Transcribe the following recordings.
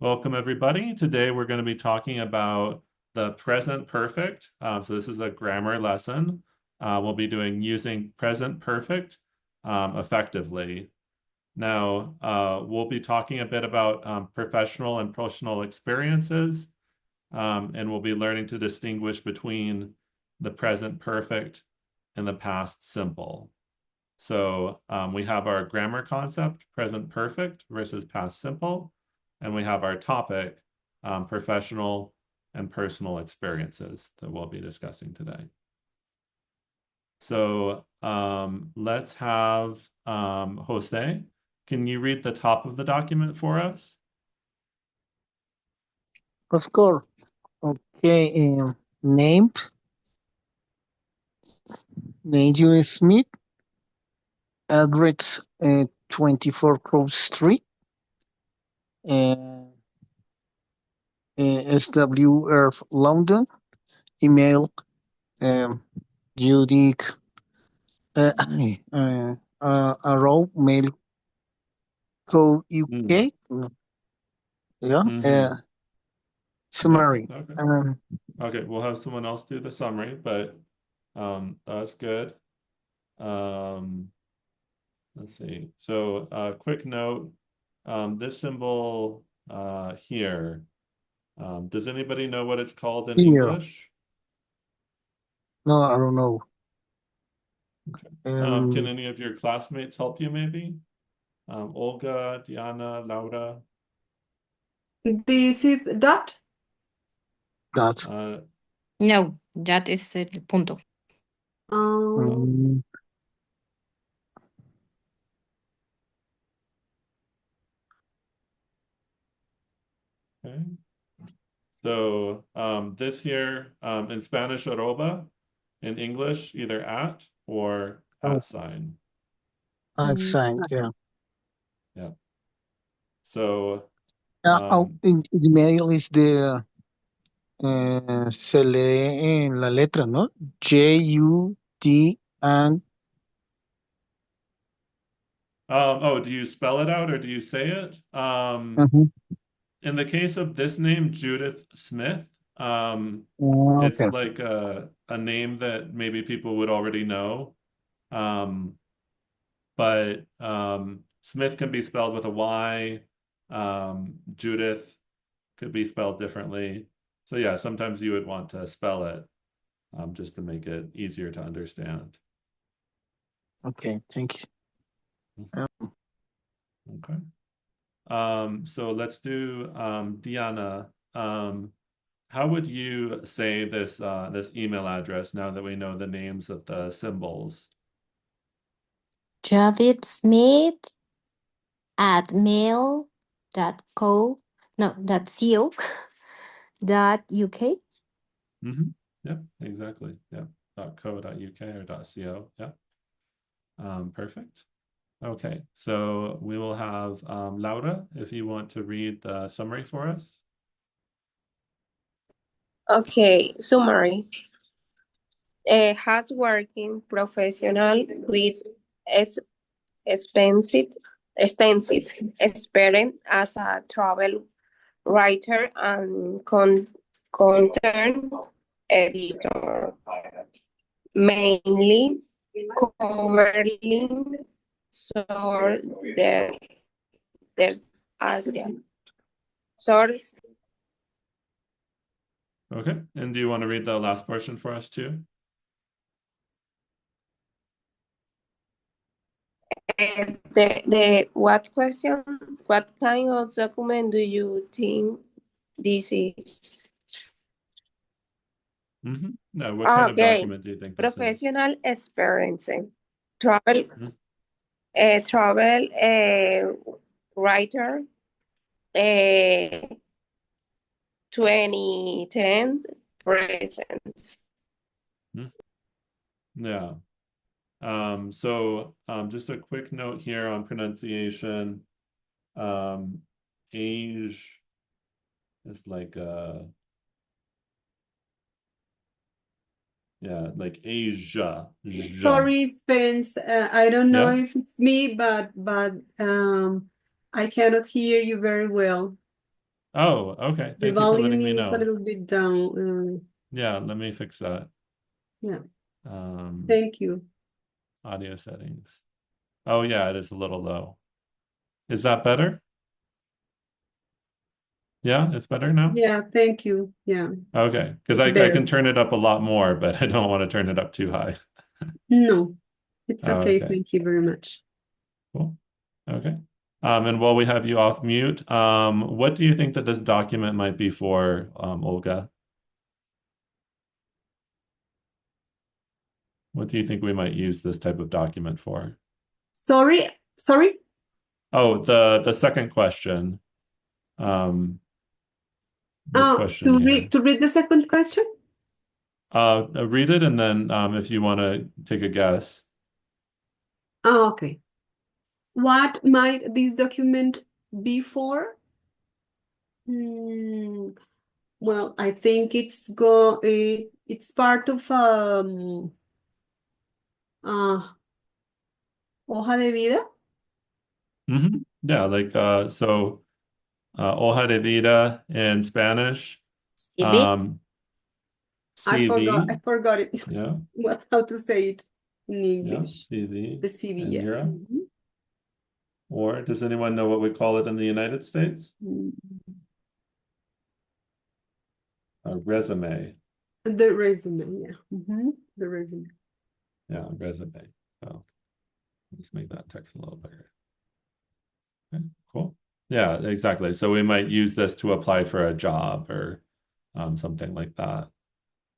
Welcome, everybody. Today we're going to be talking about the present perfect. So this is a grammar lesson. We'll be doing using present perfect effectively. Now, we'll be talking a bit about professional and personal experiences, and we'll be learning to distinguish between the present perfect and the past simple. So we have our grammar concept, present perfect versus past simple, and we have our topic, professional and personal experiences that we'll be discussing today. So let's have Jose. Can you read the top of the document for us? Of course. Okay. Name Julie Smith. Address 24 Cross Street. Uh, SWR London. Email Judy arrow mail co Mm. UK. Yeah. Mm-hmm. Yeah. Summary. Okay. Okay. We'll have someone else do the summary, but that's good. Um, Let's see. So, quick note, this symbol here, does anybody know what it's called in Here. English? No, I don't know. Okay. Can Um, any of your classmates help you maybe? Olga, Diana, Laura? This is dot. that. Uh, No, that is el punto. Um, Um, okay. So, this here, in Spanish, arroba, in English, either at or oh, at sign. sign. Yeah. Yeah. So, Oh, um, in the mail is the se lee en la letra, ¿no? J-U-D and oh, do you spell it out or do you say it? ujú. In the case of this name, Judith Smith, it's Okay. like a name that maybe people would already know. Um, but Smith can be spelled with a Y. Judith could be spelled differently. So yeah, sometimes you would want to spell it just to make it easier to understand. Okay, thank you. Okay. So let's do Diana. How would you say this email address now that we know the names of the symbols? Judith Smith at mail.co, no, .co, .uk. Mm-hmm. Yep, exactly. Yep. .co.uk or .co. Yep. Perfect. Okay, so we will have Laura, if you want to read the summary for us. Okay, summary. A hardworking professional with ex- extensive experience as a travel writer and content editor, mainly covering source there's Asia. Source Okay, and do you want to read the last portion for us too? the what question? What kind of document do you think this is? Mm-hmm. No, what kind of Okay, document do you think this is? professional experience, travel, Mhm. travel writer, 2010 present. Mhm. Yeah. So just a quick note here on pronunciation. Age is like yeah, like Asia. Ja. sorry, Spence. I don't know Yeah. if it's me, but I cannot hear you very well. Oh, okay. The Thank you for letting volume me is a know. little bit down. Yeah, let me fix that. Yeah, Um, thank you. audio settings. Oh, yeah, it is a little low. Is that better? Yeah, it's better now? Yeah, thank you. Yeah, Okay, because it's I better. can turn it up a lot more, but I don't want to turn it up too high. No, it's Oh, okay. okay, Thank you very much. cool. Okay. And while we have you off mute, what do you think that this document might be for, Olga? What do you think we might use this type of document for? Sorry. Oh, the second question. This question here. To read the second question. Read it and then if you want to take a guess. Oh, okay. What might this document be for? Hmm, well, I think it's part of uh hoja de vida. Yeah, like so hoja de vida in Spanish, CV. I CV, forgot it. yeah, How to say it in yeah, English. CV The CV, in yeah. Europe. Mhm. Or does anyone know what we call it in the United States? Mm. A resume. The resume, yeah. The resume. Yeah, resume. So let's make that text a little bigger. Okay, cool. Yeah, exactly. So we might use this to apply for a job or something like that.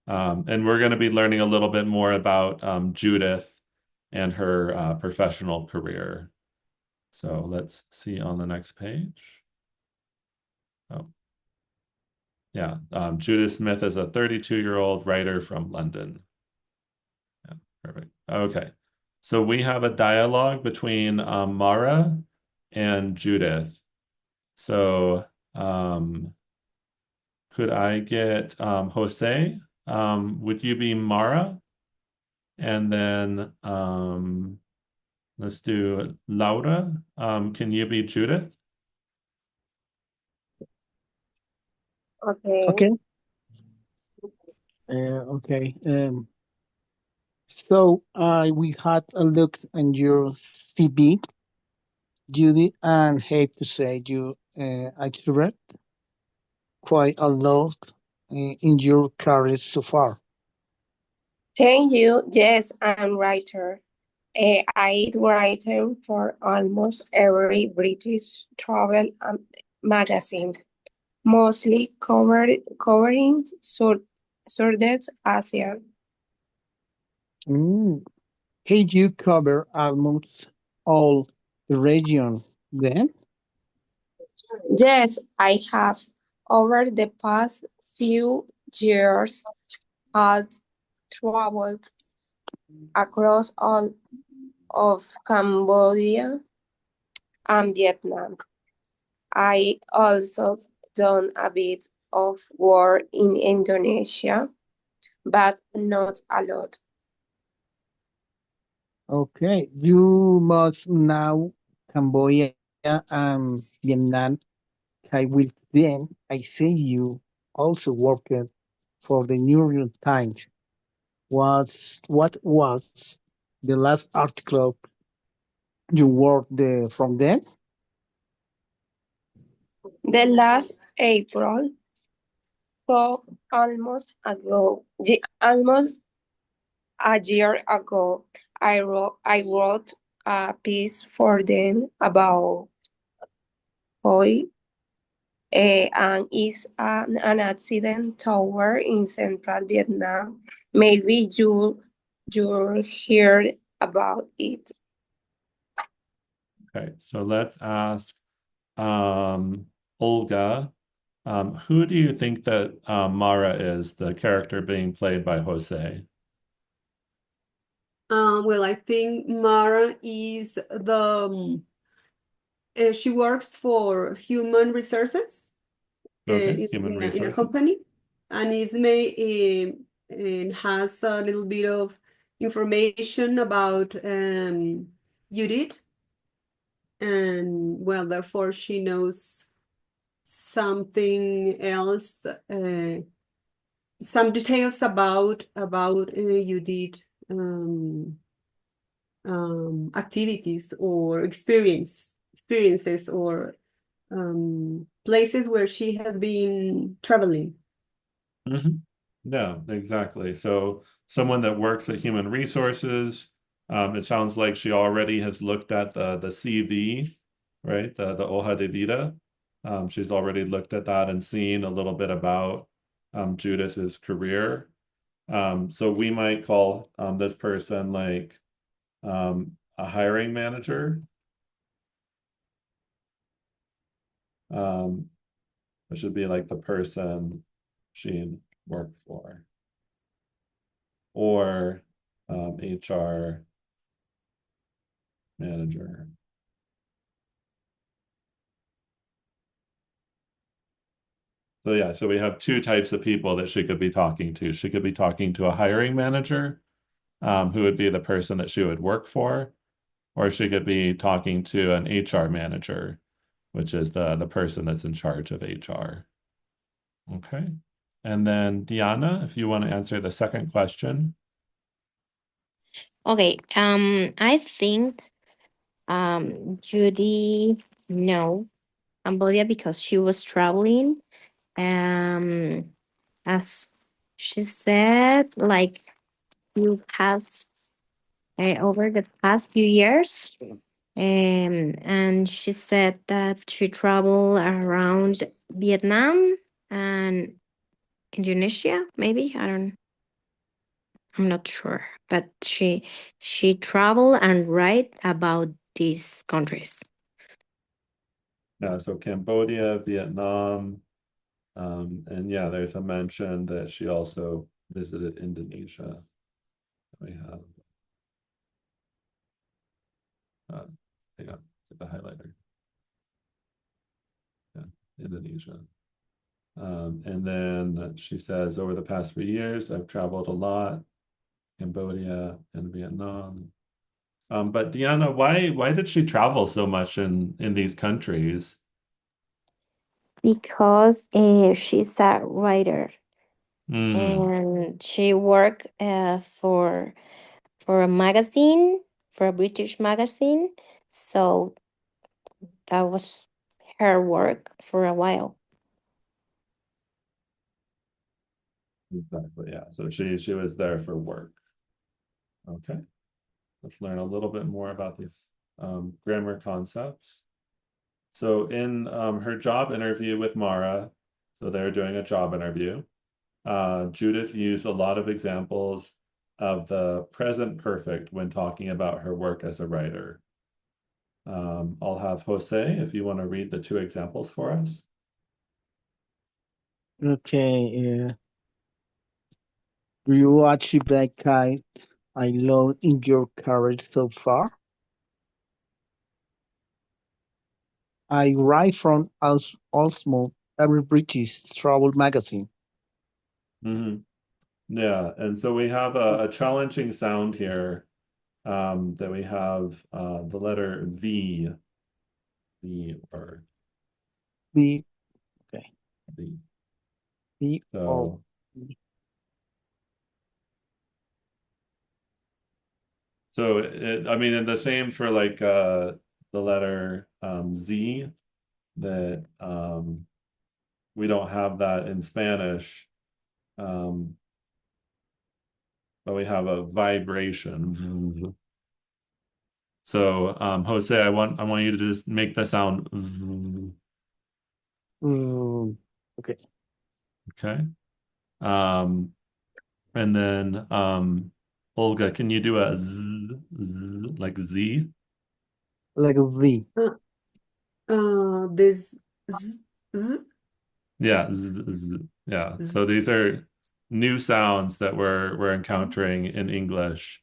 And we're going to be learning a little bit more about Judith and her professional career. So let's see on the next page. Oh, yeah. Judith Smith is a 32-year-old writer from London. Yeah, perfect. Okay. So we have a dialogue between Mara and Judith. So could I get Jose? Would you be Mara? And then let's do Laura. Can you be Judith? Okay. Okay. Okay. So we had a look at your CV, Judy, and hate to say you extrovert quite a lot in your career so far. Thank you. Yes, I'm writer. I written for almost every British travel magazine, mostly covering Southeast Asia. Mm. Hey, you cover almost all the region then? Yes, I have. Over the past few years, I've traveled across all of Cambodia and Vietnam. I also done a bit of work in Indonesia, but not a lot. Okay, you must know Cambodia and Vietnam. I will then. I see you also worked for the New York Times. What was the last article you worked from them? The last April, so almost a year ago, I wrote a piece for them about Hoi, and is an accident tower in central Vietnam. Maybe you heard about it. Okay, so let's ask Olga. Who do you think that Mara is, the character being played by Jose? Well, I think Mara is she works for human resources Okay, human in a resources. company, and and has a little bit of information about Judith, and well, therefore she knows something else, some details about you did activities or experiences or places where she has been traveling. Mhm. No, exactly. So someone that works at human resources, it sounds like she already has looked at the CV, right? The hoja de vida. She's already looked at that and seen a little bit about Judith's career. So we might call this person like a hiring manager. It should be like the person she worked for, or HR manager. So yeah, so we have two types of people that she could be talking to. She could be talking to a hiring manager, who would be the person that she would work for, or she could be talking to an HR manager, which is the person that's in charge of HR. Okay. And then Diana, if you want to answer the second question. Okay. I think Judy know Cambodia because she was traveling. As she said, like over the past few years. And she said that she traveled around Vietnam and Indonesia, maybe. I'm not sure. But she traveled and write about these countries. So Cambodia, Vietnam, and yeah, there's a mention that she also visited Indonesia. We have, hang on, get the highlighter. Yeah, Indonesia. And then she says, over the past few years, I've traveled a lot, Cambodia and Vietnam. But Diana, why did she travel so much in these countries? Because she's a writer Mm, and she worked for a magazine, for a British magazine. So that was her work for a while. exactly, yeah. So she was there for work. Okay, let's learn a little bit more about these grammar concepts. So in her job interview with Mara, so they're doing a job interview, Judith used a lot of examples of the present perfect when talking about her work as a writer. I'll have Jose, if you want to read the two examples for us. Okay. Do you achieve that kind I love in your career so far? I write from Osmo, every British travel magazine. Mhm. Yeah, and so we have a challenging sound here, that we have the letter V or B, okay. V. B O. So I mean, and the same for like the letter Z, that we don't have that in Spanish, but we have a vibration. So Jose, I want you to just make the sound V. Okay. Okay. Um, and then Olga, can you do a Z, like Z? Like a V. This z, z, Yeah, yeah. So these are new sounds that we're encountering in English.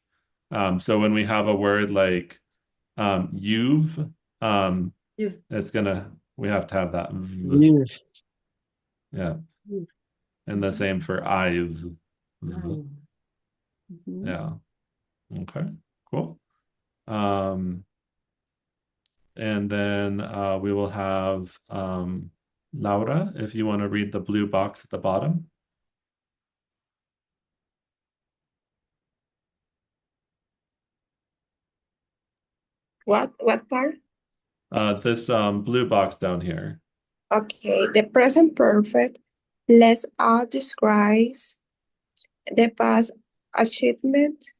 So when we have a word like you've, you, we have to have that v. Yes. Yeah, you, and the same for I've. V. mhm. Mhm. Yeah. Okay. Cool. Um, and then we will have Laura, if you want to read the blue box at the bottom. What part? This blue box down here. Okay, the present perfect lets out describes the past achievement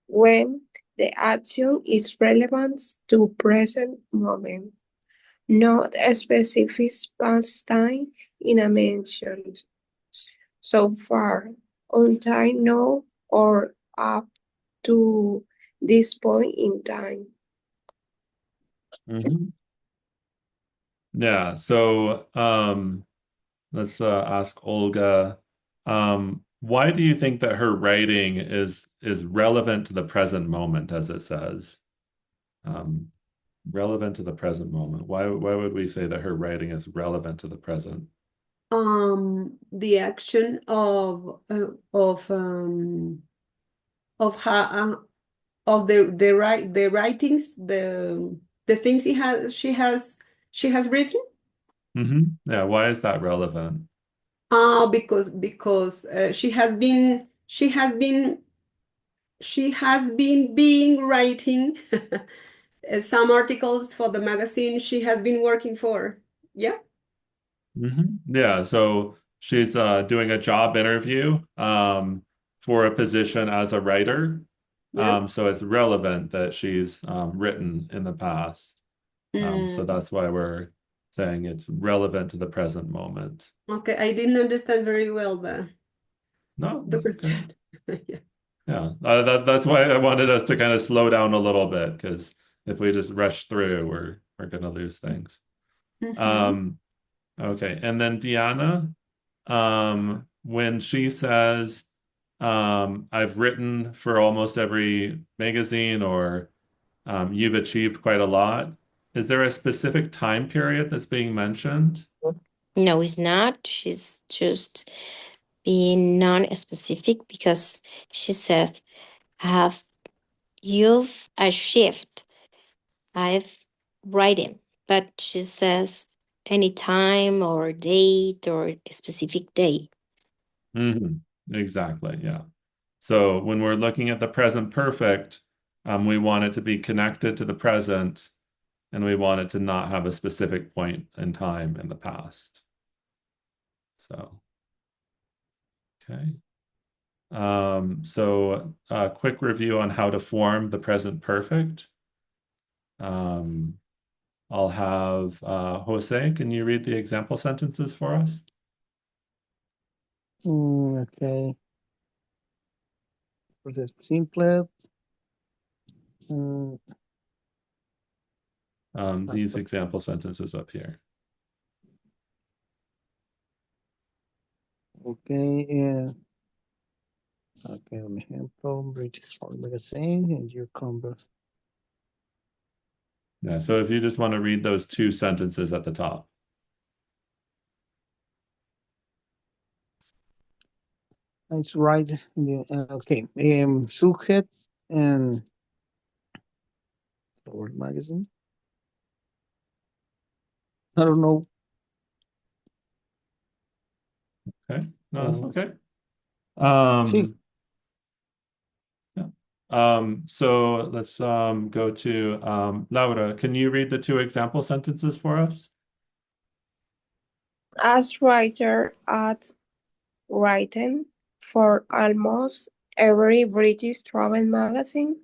when the action is relevant to present moment, not a specific past time in a mention. So far, on time now or up to this point in time. Mhm. Yeah, so let's ask Olga. Why do you think that her writing is relevant to the present moment, as it says? Um, relevant to the present moment. Why would we say that her writing is relevant to the present? The action of her of the writings, the things she has written. Yeah, why is that relevant? Because she has been being writing some articles for the magazine she has been working for. Yeah. Yeah, so she's doing a job interview for a position as a writer. Yeah. So it's relevant that she's written in the past. So Mm, that's why we're saying it's relevant to the present moment. okay, I didn't understand very well No, the it's okay. question. Yeah. Yeah, that's why I wanted us to kind of slow down a little bit, because if we just rush through, we're gonna lose things. Mhm. Um, okay, and then Diana, when she says, I've written for almost every magazine, or you've achieved quite a lot, is there a specific time period that's being mentioned? No, it's not. She's just being non-specific because she said, have you've achieved. I've written, but she says any time or date or a specific day. Exactly, yeah. So when we're looking at the present perfect, we want it to be connected to the present, and we want it to not have a specific point in time in the past. So, okay. So a quick review on how to form the present perfect. Um, I'll have Jose, can you read the example sentences for us? Okay. For the simple, mm, These example sentences up here. okay, okay, un ejemplo, British Rock Magazine, and you come back. Yeah, so if you just want to read those two sentences at the top. It's right in the, okay, Subject and World Magazine. I don't know. Okay, no, that's Uh, okay. see, Yeah. So let's go to Laura. Can you read the two example sentences for us? As writer at written for almost every British travel magazine,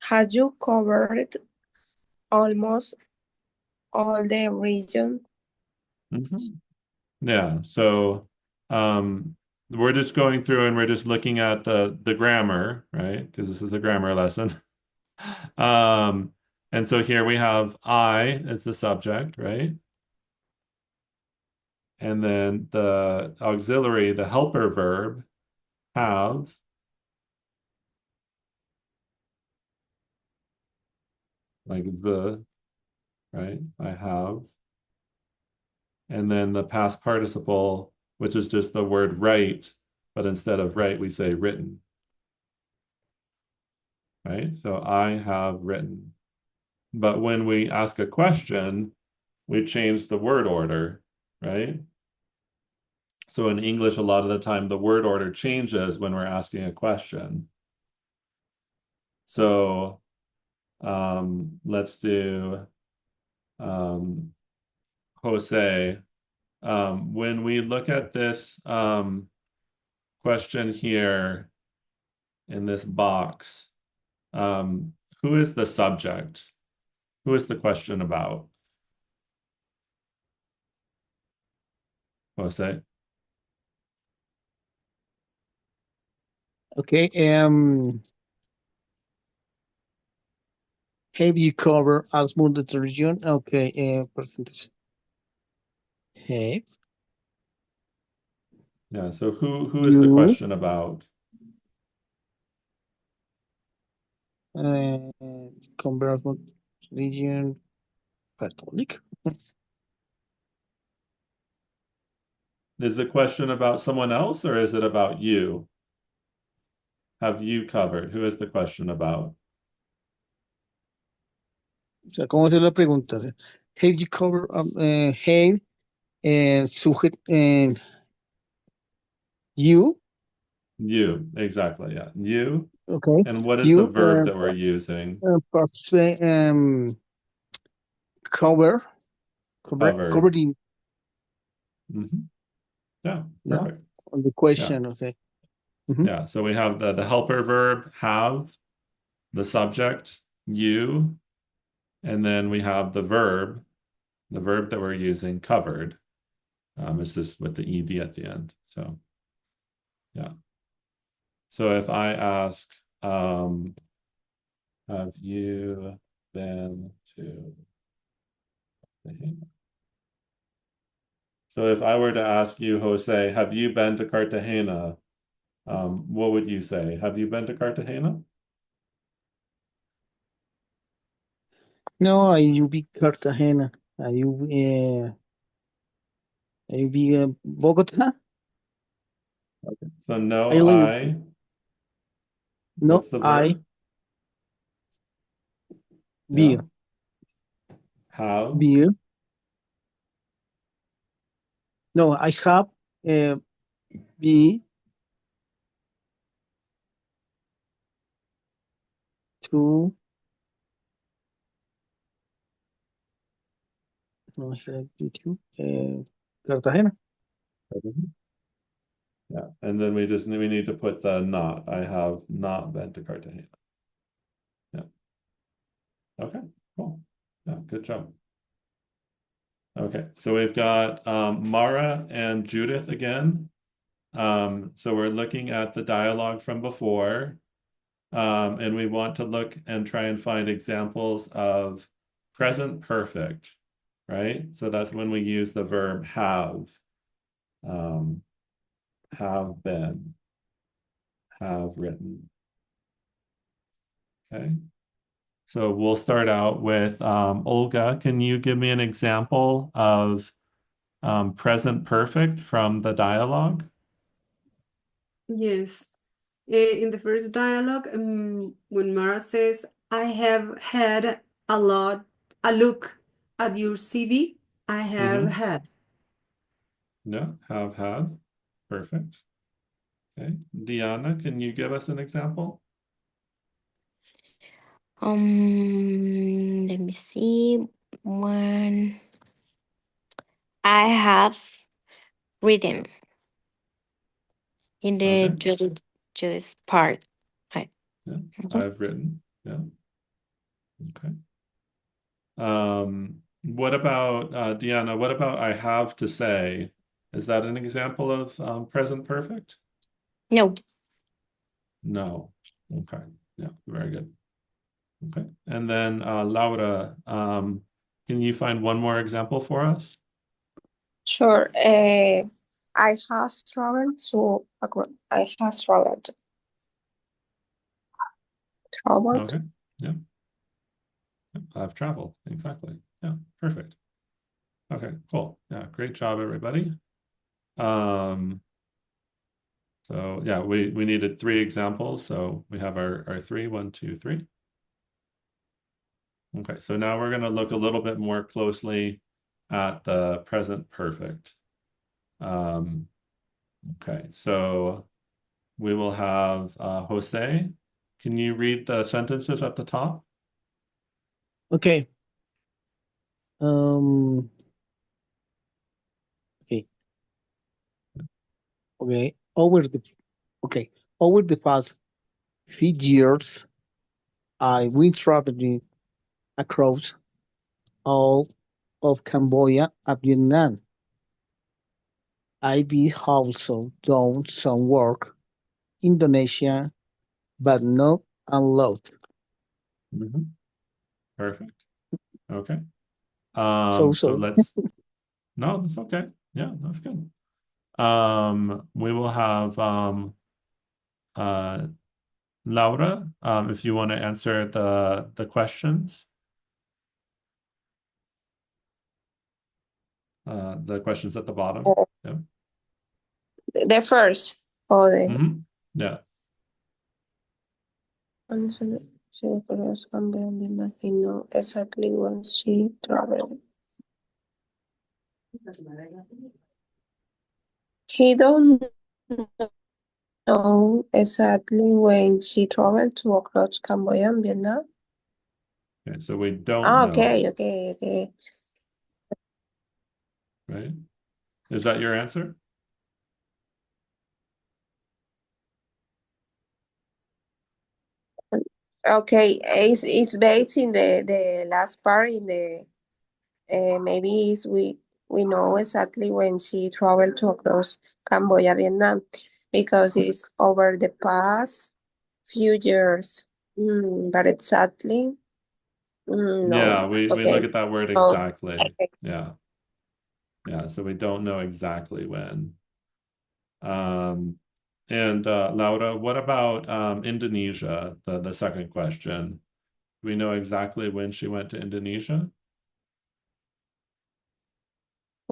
have you covered almost all the region? Yeah, so we're just going through and we're just looking at the grammar, right? Because this is a grammar lesson. Um, and so here we have I as the subject, right? And then the auxiliary, the helper verb, have, like the, right? I have. And then the past participle, which is just the word write, but instead of write, we say written, right? So I have written. But when we ask a question, we changed the word order, right? So in English, a lot of the time, the word order changes when we're asking a question. So let's do Jose. When we look at this question here in this box, who is the subject? Who is the question about? Jose? Okay. Have you covered Alsmund region? Okay. Percentage. Have Yeah, so who is the you question about? covered Alsmund region? Catholic? Is the question about someone else or is it about you? Have you covered? Who is the question about? O sea, ¿cómo hacer la pregunta? O sea, have you covered have subject you? You, exactly, yeah. You. Okay. And what is the You verb that we're using? cover Covered. covered in Yeah, yeah perfect. on the Yeah, question. Okay. Mhm. yeah. So we have the helper verb have, the subject, you, and then we have the verb that we're using, covered. It's just with the ed at the end. So yeah. So if I ask, have you been to Cartagena? So if I were to ask you, Jose, have you been to Cartagena? What would you say? Have you been to Cartagena? No, you be Cartagena. You be Bogota. So no, I live. I. No, What's the I verb? be Yeah. Have. be. No, I have be to. No, should I be to Cartagena? Yeah. And then we need to put the not. I have not been to Cartagena. Yeah. Okay, cool. Yeah, good job. Okay, so we've got Mara and Judith again. So we're looking at the dialogue from before, and we want to look and try and find examples of present perfect, right? So that's when we use the verb have been, have written. Okay. So we'll start out with Olga. Can you give me an example of present perfect from the dialogue? Yes. In the first dialogue, when Mara says, I have had a look at your CV, I have Mm-hmm. had. Yeah, have had. Perfect. Okay. Diana, can you give us an example? Let me see. One. I have written in the Okay. Judith part. I, Yeah, Mhm. I've written. Yeah. Okay. What about Diana? What about I have to say? Is that an example of present perfect? No. No. Okay. Yeah, very good. Okay. And then Laura, can you find one more example for us? Sure. I have traveled to I have traveled. Okay. Yeah. I've traveled. Exactly. Yeah. Perfect. Okay, cool. Yeah, great job, everybody. Um, so yeah, we needed 3 examples. So we have our 3, 1, 2, 3. Okay, so now we're going to look a little bit more closely at the present perfect. Okay, so we will have Jose. Can you read the sentences at the top? Okay. Um. Okay. Okay. Over the past few years, I've been traveling across all of Cambodia and Vietnam. I've also done some work in Indonesia, but not a lot. Mhm. Perfect. Okay. So So so. let's, no, that's okay. Yeah, that's good. We will have uh Laura, if you want to answer the questions. The questions at the bottom. Uh, Yeah. the first or the Yeah. answer. She was Cambodia. He know exactly when she traveled. He don't know exactly when she traveled to across Cambodia and Vietnam. Okay, so we don't Ah, know, okay. right? Is that your answer? Okay, it's based in the last part in the maybe it's we know exactly when she traveled to across Cambodia, Vietnam, because it's over the past few years. But exactly, Yeah, no. we look Okay. at that word No. exactly. Yeah. Yeah, so we don't know exactly when. Um, and Laura, what about Indonesia, the second question? Do we know exactly when she went to Indonesia?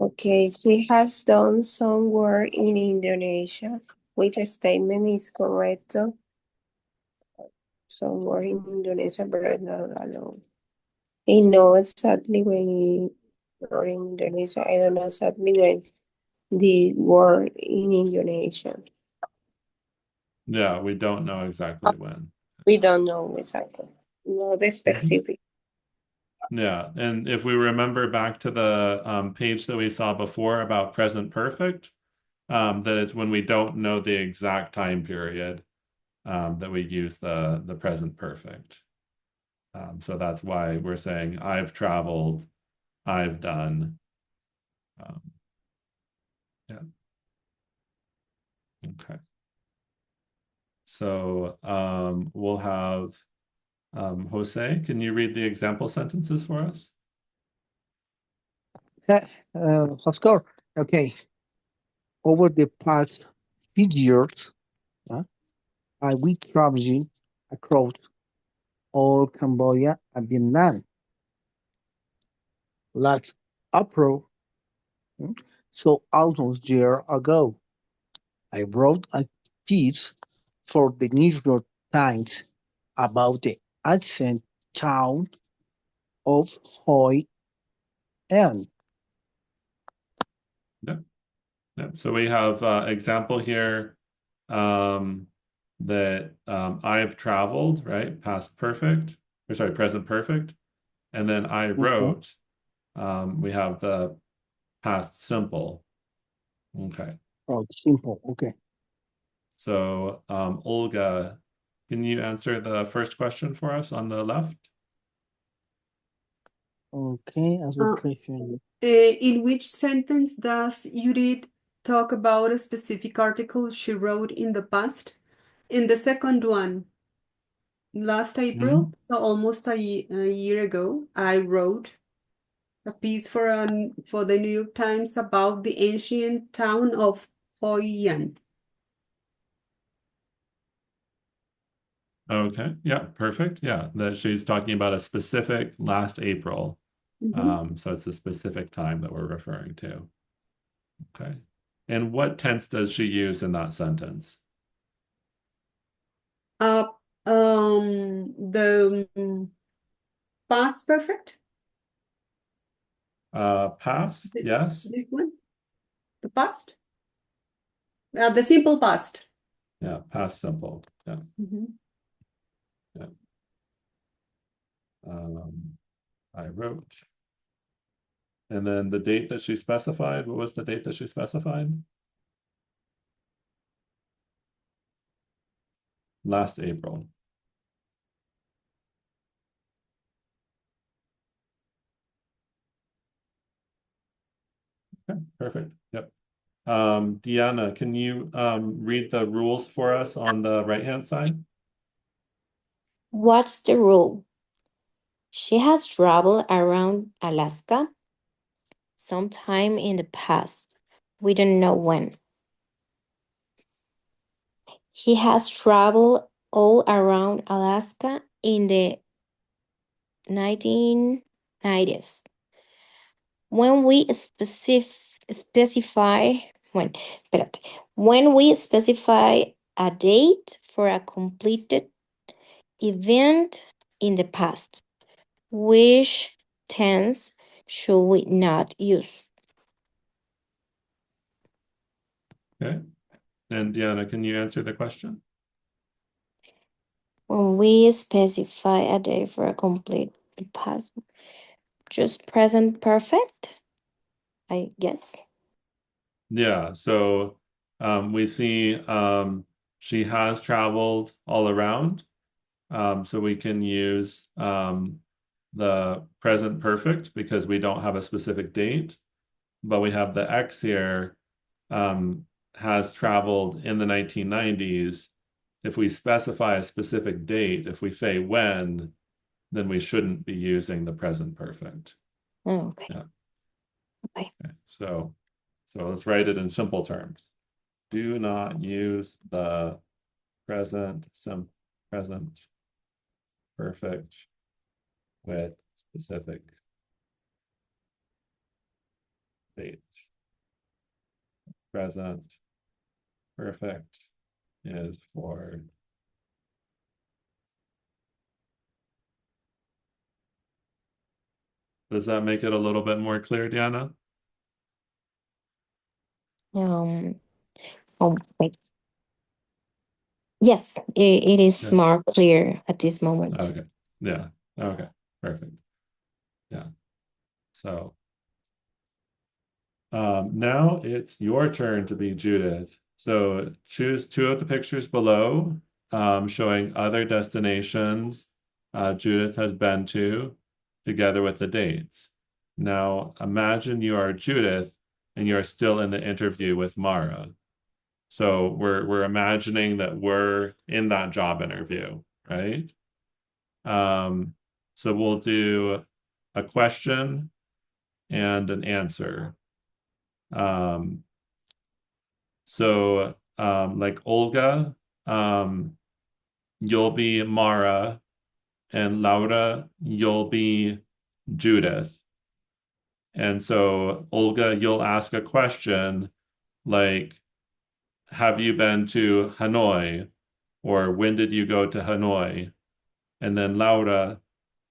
Okay, she has done some work in Indonesia. Which statement is correct? Some work in Indonesia, but not alone. I know exactly when he or in Indonesia. I don't know exactly when the war in Indonesia. Yeah, we don't know exactly when. We don't know exactly. No, the Mhm. specific. Yeah, and if we remember back to the page that we saw before about present perfect, that it's when we don't know the exact time period that we use the present perfect. So that's why we're saying I've traveled, I've done. Um, yeah, okay. So we'll have Jose, can you read the example sentences for us? Of course. Okay. Over the past few years, uh, I we traveling across all Cambodia and Vietnam. Last April, mm, so almost a year ago, I wrote a piece for the New York Times about the ancient town of Hoi An. Yeah, yeah. So we have example here that I've traveled, right? Past perfect, or sorry, present perfect. And then I Okay. wrote, we have the past simple. Okay. Oh, simple. Okay. So Olga, can you answer the first question for us on the left? Okay. As a Uh, question. in which sentence does Judith talk about a specific article she wrote in the past? In the second one, last April, Mhm. so almost a year ago, I wrote a piece for the New York Times about the ancient town of Hoi An. Okay. Yeah, perfect. Yeah, that she's talking about a specific last April. So it's a specific time that we're referring to. Okay. And what tense does she use in that sentence? Uh, the past perfect. Past, yes. This one? The past? The simple past. Yeah, past simple. Yeah. Mhm. I wrote. And then the date that she specified, what was the date that she specified? Last April. Okay, perfect. Yep. Deanna, can you read the rules for us on the right-hand side? What's the rule? She has traveled around Alaska sometime in the past. We don't know when. He has traveled all around Alaska in the 1990s. When we specify when, espérate, when we specify a date for a completed event in the past, which tense should we not use? Okay. And Deanna, can you answer the question? When we specify a date for a complete past, just present perfect, I guess. Yeah, so we see she has traveled all around. So we can use the present perfect because we don't have a specific date, but we have the X here has traveled in the 1990s. If we specify a specific date, if we say when, then we shouldn't be using the present perfect. Oh, okay. Yeah. Okay. Okay. So let's write it in simple terms. Do not use the present perfect with specific dates. Present perfect is for Does that make it a little bit more clear, Diana? Oh, wait. Yes, it is Yes. more clear at this moment. Okay. Yeah. Okay. Perfect. Yeah. So now it's your turn to be Judith. So choose two of the pictures below, showing other destinations Judith has been to, together with the dates. Now imagine you are Judith and you're still in the interview with Mara. So we're imagining that we're in that job interview, right? So we'll do a question and an answer. Like Olga, you'll be Mara, and Laura, you'll be Judith. And so, Olga, you'll ask a question like, have you been to Hanoi? Or when did you go to Hanoi? And then Laura,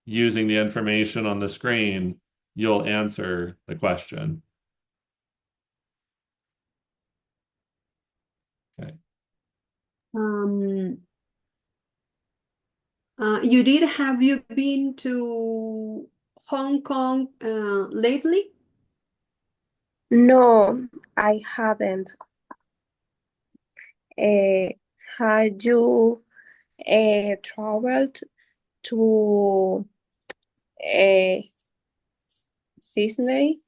using the information on the screen, you'll answer the question. Okay. Have you been to Hong Kong lately? No, I haven't. Have you traveled to Sydney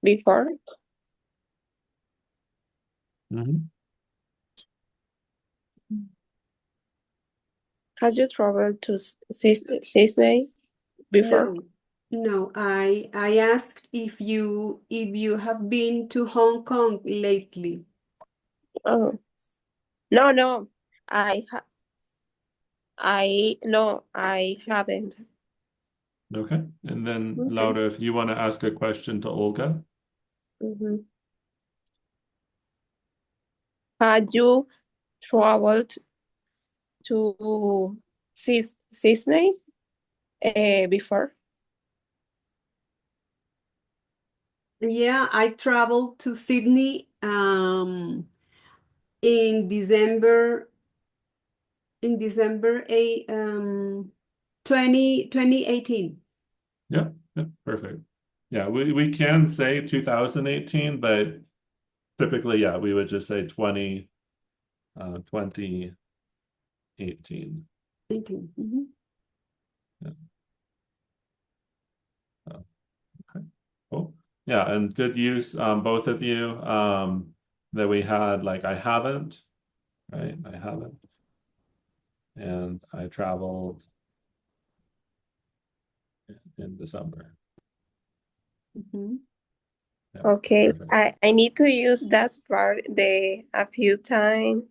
before? Mhm. Have you traveled to Sydney before? No, no. I asked if you have been to Hong Kong lately. Oh, no. I ha no, I haven't. Okay. And then Okay. Laura, if you want to ask a question to Olga. Mhm. Have you traveled to Sydney before? Yeah, I traveled to Sydney in December in December 2018. Yep, yep, perfect. Yeah, we can say 2018, but typically, yeah, we would just say 2018. 18. Mhm. Yeah. Oh, okay. Cool. Yeah, and good use, both of you. That we had like I haven't, right? I haven't. And I traveled in December. Mhm. Yeah, Okay, perfect. I need to use that part a few times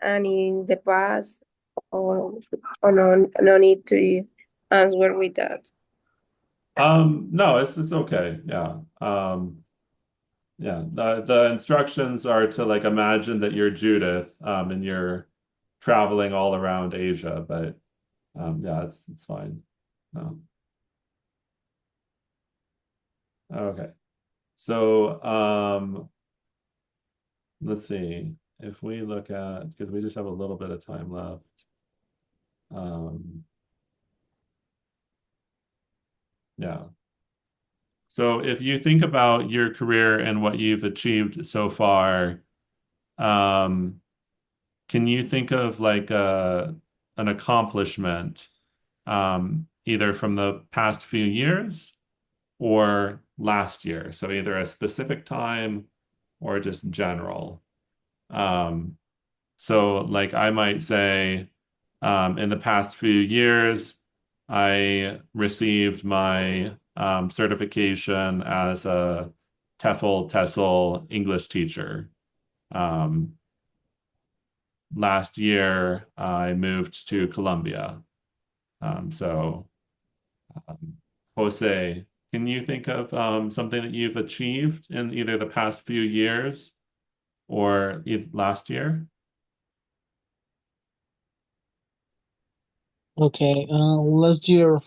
and in the past, or no need to answer with that. No, it's okay. Yeah. Yeah. The instructions are to like imagine that you're Judith, and you're traveling all around Asia, but yeah, it's fine. No. Okay. So let's see. If we look at, because we just have a little bit of time left. Um, yeah. So if you think about your career and what you've achieved so far, um, can you think of like an accomplishment, either from the past few years or last year? So either a specific time or just general. Um, so like I might say, in the past few years, I received my certification as a TEFL TESOL English teacher. Um, Last year, I moved to Colombia. So, um, Jose, can you think of something that you've achieved in either the past few years or last year? Okay, last year,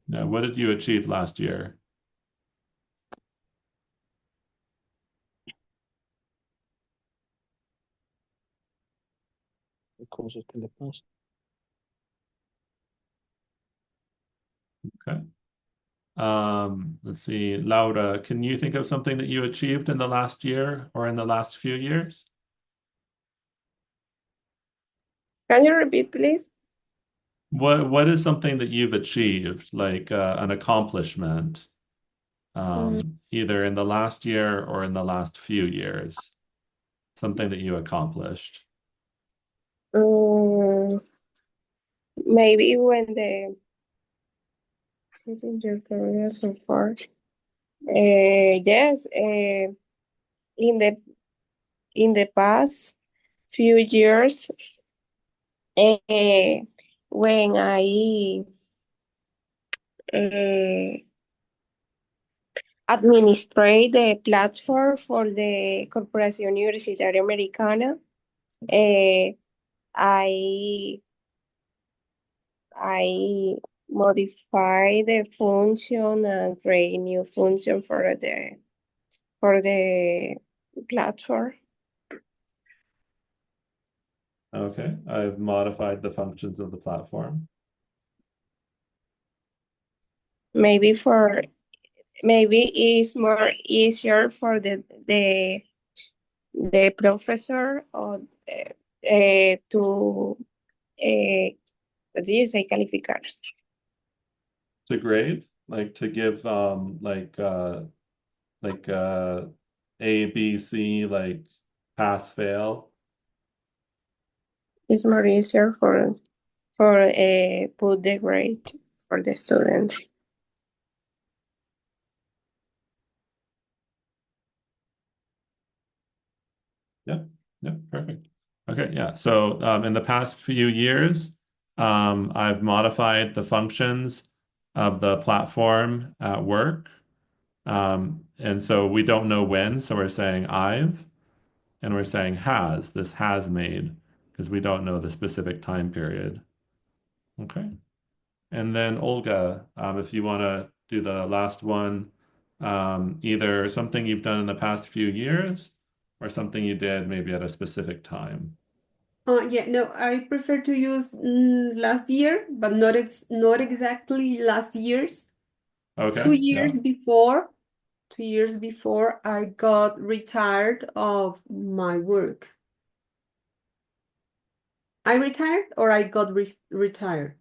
No, what did you achieve last year? cosas que le pasan. Okay. Let's see. Laura, can you think of something that you achieved in the last year or in the last few years? Can you repeat, please? What is something that you've achieved, like an accomplishment, Mm, either in the last year or in the last few years? Something that you accomplished. mm, maybe when the in your career so far. Yes, in the past few years, uh, when I uh, administrate the platform for the Corporación Universitaria Americana, uh, I I modify the function and create new function for the platform. Okay, I've modified the functions of the platform. Maybe it's more easier for the professor or to what do you say calificar? To grade, like to give like A, B, C, like pass, fail. It's more easier for put the grade for the student. Yeah, yeah, perfect. Okay, yeah. So in the past few years, I've modified the functions of the platform at work. And so we don't know when, so we're saying I've, and we're saying has. This has made, because we don't know the specific time period. Okay. And then Olga, if you want to do the last one, either something you've done in the past few years or something you did maybe at a specific time. Yeah, no, I prefer to use last year, but not exactly last year's. Okay, 2 years yeah. before, 2 years before I got retired of my work. I retired or I got retired?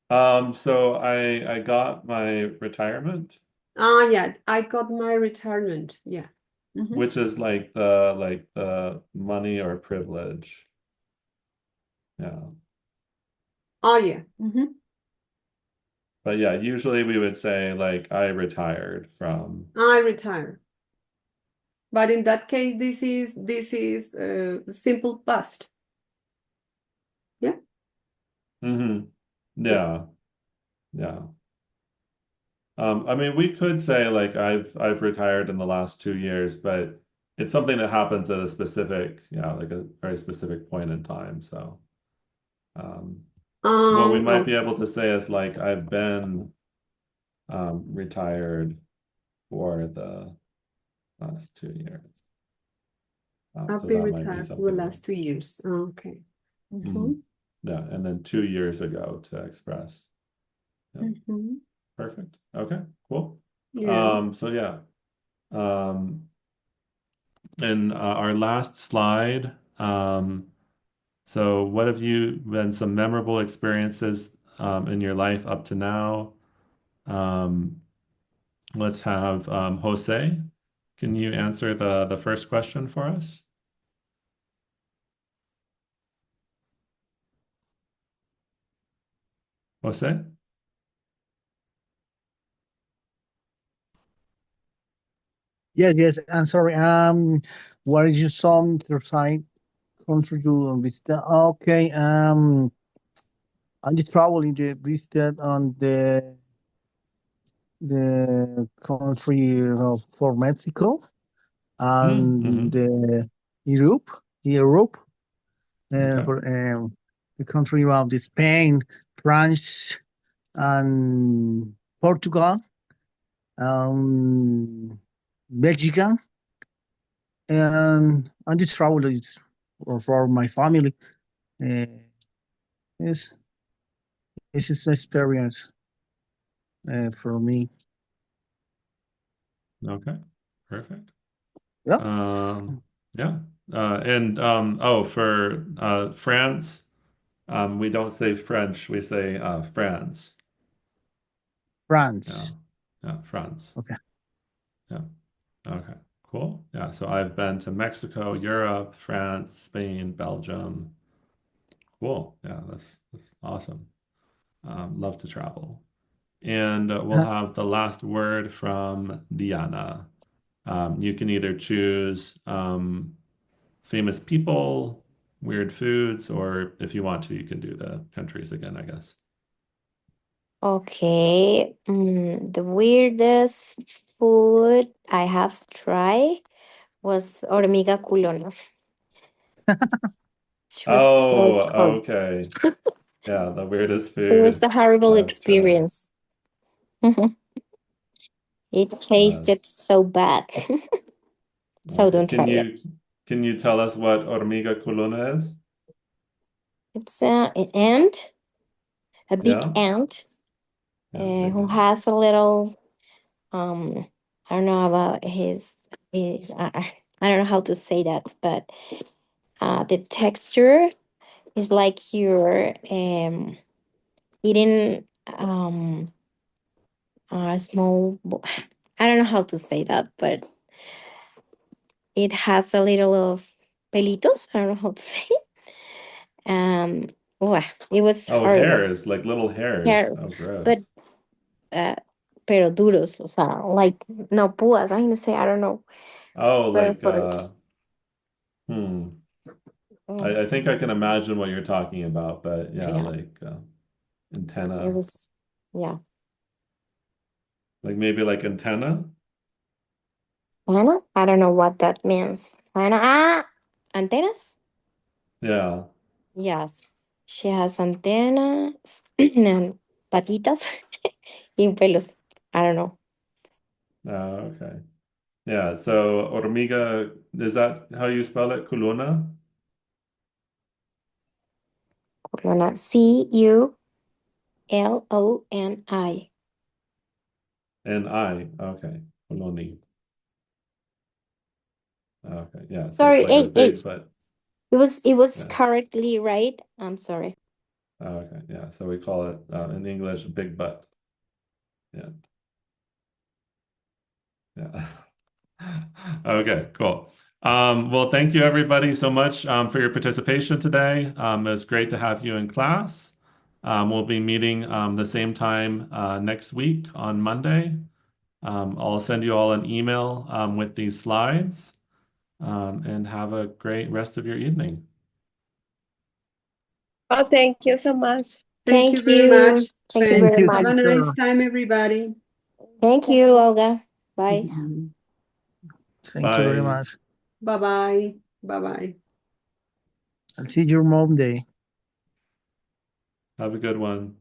So I got my retirement, Ah, yeah, I got my retirement. Yeah. Mm-hmm. which is like the money or privilege. Yeah. Oh, yeah. Mm-hmm. But yeah, usually we would say like I retired from. I retired. But in that case, this is simple past. Yeah. Hmm. Yeah. Yeah, yeah. I mean, we could say like I've retired in the last 2 years, but it's something that happens at a specific, yeah, like a very specific point in time. So, um, what we might Oh, be able to say is like I've been retired for the last 2 years. I've So been that might be retired for the something like, last 2 years. Oh, okay. Mm-hmm. mhm. Yeah, and then 2 years ago to express. Yeah, Mm-hmm. perfect. Okay, cool. Yeah. So yeah. Um, and our last slide. So what have you been some memorable experiences in your life up to now? Um, let's have Jose. Can you answer the first question for us? Jose? Yes, yes. I'm sorry. What is your song side country you visited? Okay. I just traveling to visited on the country of for Mexico and Mm-hmm. Europe, Europe, Okay. for the country of the Spain, France, and Portugal, um, Belgium, and I just travel is for my family. Uh, it's it's just an experience for me. Okay. Perfect. Yeah, Um, yeah. And oh, for France, we don't say French, we say France. Yeah. France. Yeah, France. Okay. Yeah. Okay, cool. Yeah, so I've been to Mexico, Europe, France, Spain, Belgium. Cool. Yeah, that's awesome. Love to travel. And we'll Uh, have the last word from Diana. You can either choose famous people, weird foods, or if you want to, you can do the countries again, I guess. Okay. The weirdest food I have tried was hormiga culona. She was so Oh, hard. okay. Yeah, the weirdest It was food a horrible I've tried. experience. It Uh, tasted so bad. So okay. don't try Can you it. can you tell us what hormiga culona is? It's an ant, a big Yeah? ant, Yeah, big who ant. has a little I don't know about his I don't know how to say that, but the texture is like you're eating a small I don't know how to say that, but it has a little of pelitos. I don't know how to say it. Wow, it was Oh, horrible. hairs, like little hairs. Hairs, Oh, but gross. pero duros, o sea, like no púas. I say I don't know. Oh, Very like hard. hmm. Mm, I think I can imagine what you're talking about, but yeah, yeah, like it antenna. was. Yeah, Like maybe like antenna? Anna. I don't know what that means. Anna, antennas. Yeah. Yes. She has antennas and patitas y pelos. I don't know. Okay. Yeah, so hormiga, is that how you spell it? Culona? Culona. Culoni. N-I. Okay. Culoni. Okay, yeah, so it's Sorry, like a hey, big but it was yeah. correctly right. I'm sorry. Okay, yeah, so we call it in English big butt. Yeah. Yeah. Okay, cool. Well, thank you everybody so much for your participation today. It was great to have you in class. We'll be meeting the same time next week on Monday. I'll send you all an email with these slides and have a great rest of your evening. Oh, thank you so much. Thank you Thank very you. much. Thank you Thank Thanks. very you, Have much. a nice teacher. time, everybody. Thank you, Olga. Bye. Thank you very Bye. much. Bye-bye. Bye-bye. I'll see you Monday. Have a good one.